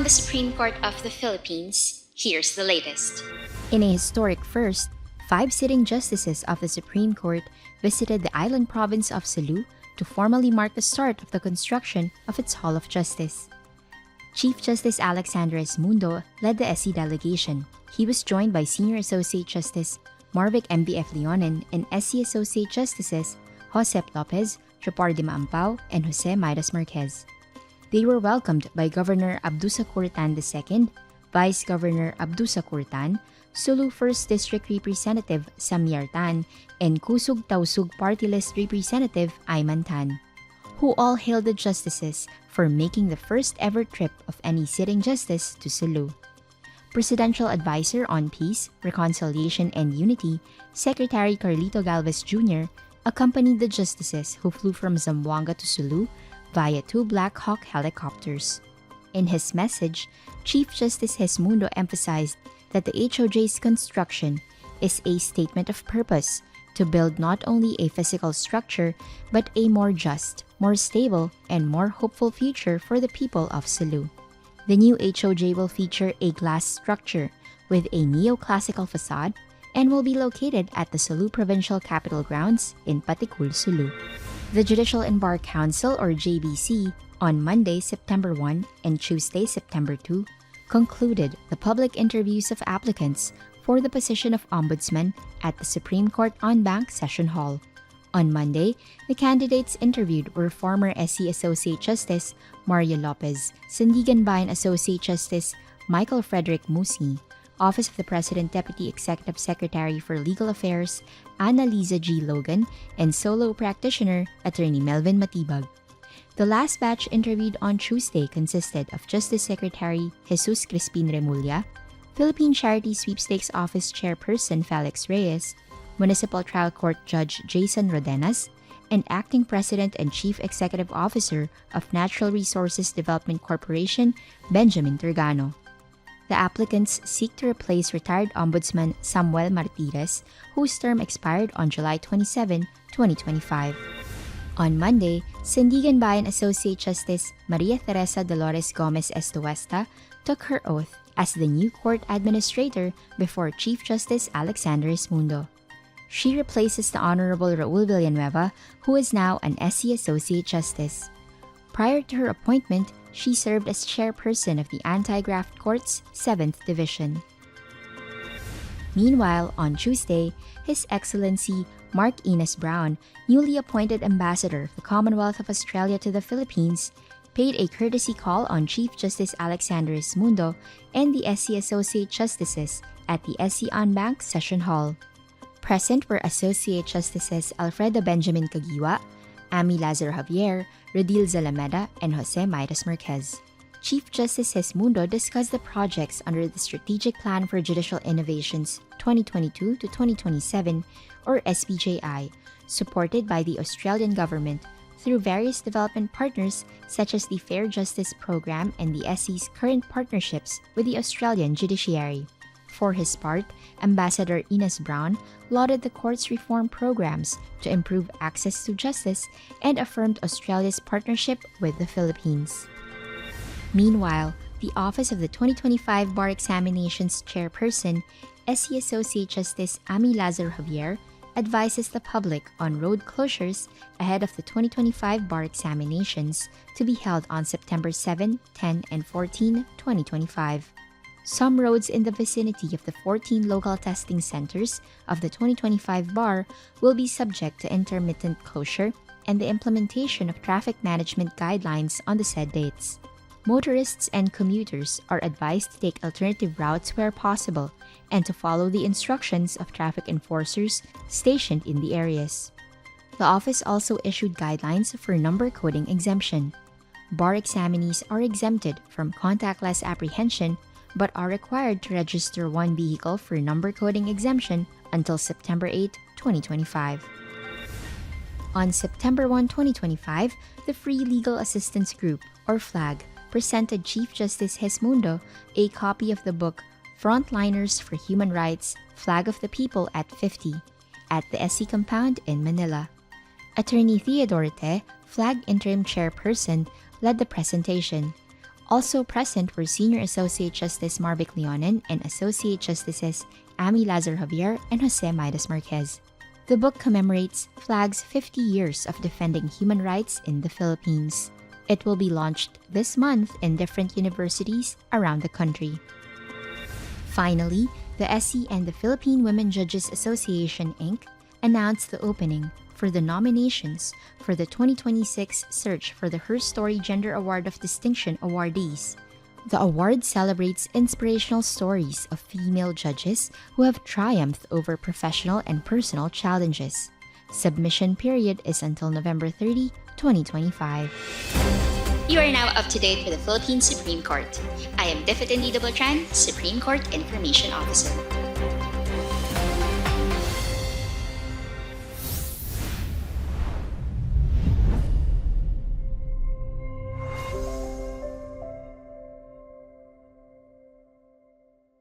the Supreme Court of the Philippines, here's the latest. In a historic first, 5 sitting justices of the Supreme Court visited the island province of Sulu to formally mark the start of the construction of its Hall of Justice. Chief Justice Alexander Gesmundo led the SC delegation. He was joined by Senior Associate Justice Marvic MBF Leonen and SC Associate Justices Josep Lopez, Jopar de Maampao, and Jose Midas Marquez. They were welcomed by Governor Abdusa Curtan II, Vice Governor Abdusa Curtan, Sulu 1st District Representative Samyar Tan, and Kusug Tausug Party List Representative Ayman Tan, who all hailed the justices for making the first ever trip of any sitting justice to Sulu. Presidential Advisor on Peace, Reconciliation, and Unity, Secretary Carlito Galvez Jr., accompanied the justices who flew from Zamboanga to Sulu via 2 Black Hawk helicopters. In his message, Chief Justice Gesmundo emphasized that the HOJ's construction is a statement of purpose to build not only a physical structure but a more just, more stable, and more hopeful future for the people of Sulu. The new HOJ will feature a glass structure with a neoclassical facade and will be located at the Sulu Provincial Capitol Grounds in Patikul, Sulu. The Judicial and Bar Council, or JBC, on Monday, September 1 and Tuesday, September 2, concluded the public interviews of applicants for the position of Ombudsman at the Supreme Court en banc Session Hall. On Monday, the candidates interviewed were former SC Associate Justice Mario Lopez, Sandiganbayan Associate Justice Michael Frederick Musi, Office of the President Deputy Executive Secretary for Legal Affairs Ana Liza G. Logan, and solo practitioner Attorney Melvin Matibag. The last batch interviewed on Tuesday consisted of Justice Secretary Jesus Crispin Remulla, Philippine Charity Sweepstakes Office Chairperson Felix Reyes, Municipal Trial Court Judge Jason Rodenas, and Acting President and Chief Executive Officer of Natural Resources Development Corporation Benjamin Tergano. The applicants seek to replace retired Ombudsman Samuel Martires, whose term expired on July 27, 2025. On Monday, Sandiganbayan Associate Justice Maria Teresa Dolores Gomez-Estoesta took her oath as the new court administrator before Chief Justice Alexander Gesmundo. She replaces the Honorable Raul Villanueva, who is now an SC Associate Justice. Prior to her appointment, she served as chairperson of the Anti-Graft Court's 7th Division. Meanwhile, on Tuesday, His Excellency Mark Ines Brown, newly appointed Ambassador of the Commonwealth of Australia to the Philippines, paid a courtesy call on Chief Justice Alexander Gesmundo and the SC Associate Justices at the SC en banc Session Hall. Present were Associate Justices Alfredo Benjamin Caguiwa, Amy Lazaro Javier, Rodil Zalameda, and Jose Midas Marquez. Chief Justice Gesmundo discussed the projects under the Strategic Plan for Judicial Innovations 2022 to 2027, or SPJI, supported by the Australian government through various development partners such as the Fair Justice Program and the SC's current partnerships with the Australian judiciary. For his part, Ambassador Ines Brown lauded the court's reform programs to improve access to justice and affirmed Australia's partnership with the Philippines. Meanwhile, the Office of the 2025 Bar Examinations Chairperson, SC Associate Justice Amy Lazaro Javier, advises the public on road closures ahead of the 2025 bar examinations to be held on September 7, 10, and 14, 2025. Some roads in the vicinity of the 14 local testing centers of the 2025 bar will be subject to intermittent closure and the implementation of traffic management guidelines on the said dates. Motorists and commuters are advised to take alternative routes where possible and to follow the instructions of traffic enforcers stationed in the areas. The office also issued guidelines for number coding exemption. Bar examinees are exempted from contactless apprehension but are required to register one vehicle for number coding exemption until September 8, 2025. On September 1, 2025, the Free Legal Assistance Group, or FLAG, presented Chief Justice Gesmundo a copy of the book Frontliners for Human Rights, Flag of the People at 50 at the SC Compound in Manila. Attorney Theodore Te, FLAG Interim Chairperson, led the presentation. Also present were Senior Associate Justice Marvic Leonen and Associate Justices Amy Lazar Javier and Jose Midas Marquez. The book commemorates FLAG's 50 years of defending human rights in the Philippines. It will be launched this month in different universities around the country. Finally, the SC and the Philippine Women Judges Association, Inc. announced the opening for the nominations for the 2026 search for the HerStory Gender Award of Distinction awardees. The award celebrates inspirational stories of female judges who have triumphed over professional and personal challenges. Submission period is until November 30, 2025. You are now up to date with the Philippine Supreme Court. I am Diffit Indidable Tran, Supreme Court Information Officer.